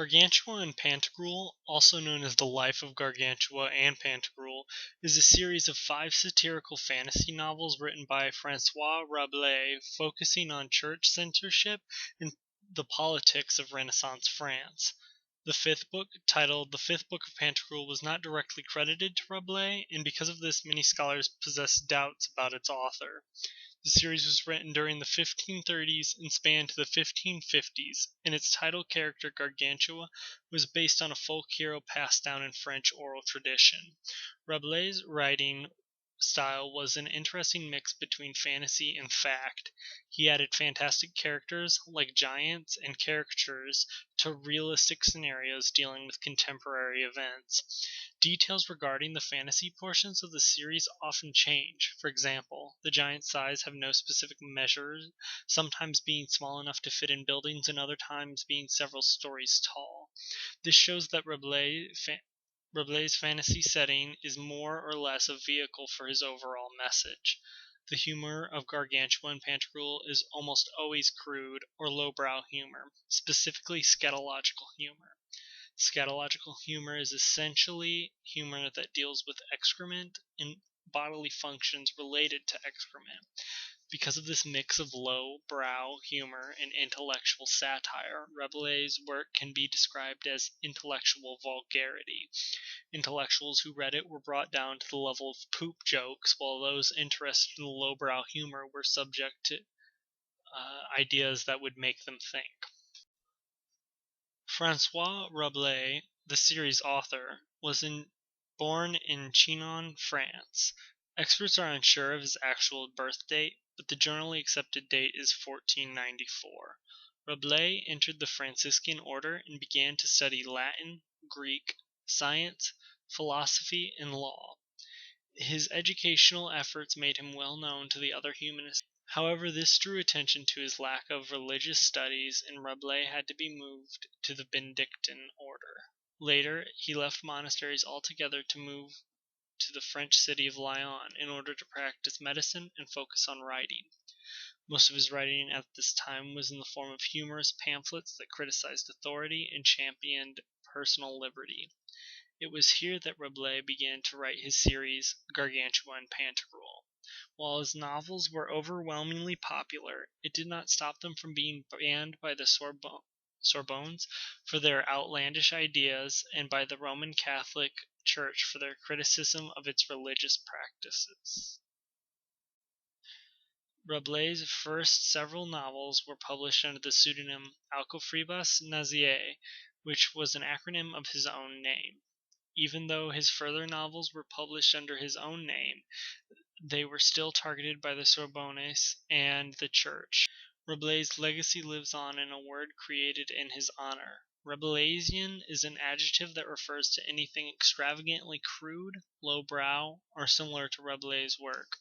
Gargantua and Pantagruel, also known as The Life of Gargantua and Pantagruel, is a series of 5 satirical fantasy novels written by François Rabelais focusing on church censorship and the politics of Renaissance France. The 5th book, titled The 5th Book of Pantagruel, was not directly credited to Rabelais, and because of this, many scholars possess doubts about its author. The series was written during the 1530s and spanned to the 1550s, and its title character Gargantua was based on a folk hero passed down in French oral tradition. Rabelais' writing style was an interesting mix between fantasy and fact. He added fantastic characters like giants and caricatures to realistic scenarios dealing with contemporary events. Details regarding the fantasy portions of the series often change. For example, the giant's size have no specific measures, sometimes being small enough to fit in buildings and other times being several stories tall. This shows that Rabelais' fantasy setting is more or less a vehicle for his overall message. The humor of Gargantua and Pantagruel is almost always crude or lowbrow humor, specifically scatological humor. Scatological humor is essentially humor that deals with excrement and bodily functions related to excrement. Because of this mix of low-brow humor and intellectual satire, Rabelais' work can be described as intellectual vulgarity. Intellectuals who read it were brought down to the level of poop jokes, while those interested in the lowbrow humor were subject to ideas that would make them think. François Rabelais, the series author, was born in Chinon, France. Experts are unsure of his actual birth date, but the generally accepted date is 1494. Rabelais entered the Franciscan order and began to study Latin, Greek, science, philosophy, and law. His educational efforts made him well known to the other humanists. However, this drew attention to his lack of religious studies, and Rabelais had to be moved to the Benedictine order. Later, he left monasteries altogether to move to the French city of Lyon in order to practice medicine and focus on writing. Most of his writing at this time was in the form of humorous pamphlets that criticized authority and championed personal liberty. It was here that Rabelais began to write his series Gargantua and Pantagruel. While his novels were overwhelmingly popular, it did not stop them from being banned by the Sorbonnes for their outlandish ideas and by the Roman Catholic Church for their criticism of its religious practices. Rabelais' first several novels were published under the pseudonym Alcofribas Nazier, which was an acronym of his own name. Even though his further novels were published under his own name, they were still targeted by the Sorbonnes and the Church. Rabelais' legacy lives on in a word created in his honor. Rabelaisian is an adjective that refers to anything extravagantly crude, lowbrow, or similar to Rabelais' work.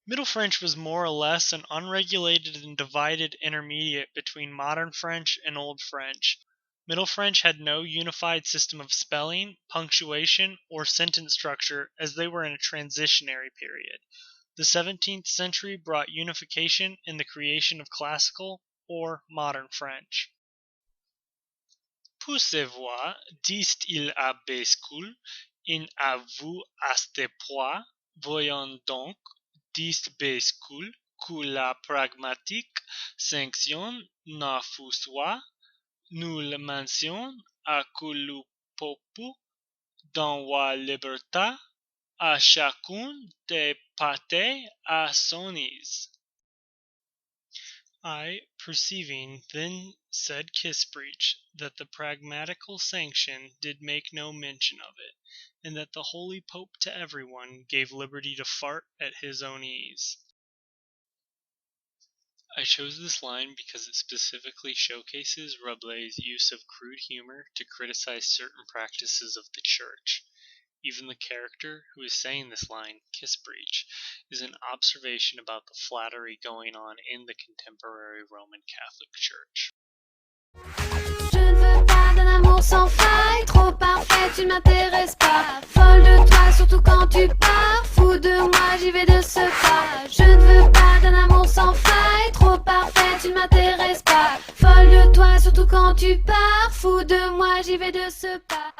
Middle French was more or less an unregulated and divided intermediate between modern French and Old French. Middle French had no unified system of spelling, punctuation, or sentence structure, as they were in a transitionary period. The 17th century brought unification in the creation of classical or modern French. Poussez-vous, disent-ils à Bescoul, in à vous aste poids, voyons donc, disent Bescoul, que la pragmatique sanction n'a fut soit, nous le mention à que le peuple, dans la liberté, à chacun des parties à son aise. I, perceiving, then said Kissbreech, that the pragmatical sanction did make no mention of it, and that the holy Pope to everyone gave liberty to fart at his own ease. I chose this line because it specifically showcases Rabelais' use of crude humor to criticize certain practices of the Church. Even the character who is saying this line, Kissbreech, is an observation about the flattery going on in the contemporary Roman Catholic Church. Je ne veux pas d'un amour sans faille, trop parfait, tu ne m'intéresses pas. Folle de toi, surtout quand tu pars, fou de moi, j'y vais de ce pas. Je ne veux pas d'un amour sans faille, trop parfait, tu ne m'intéresses pas. pas. Folle de toi, surtout quand tu pars. Fou de moi, j'y vais de ce pas.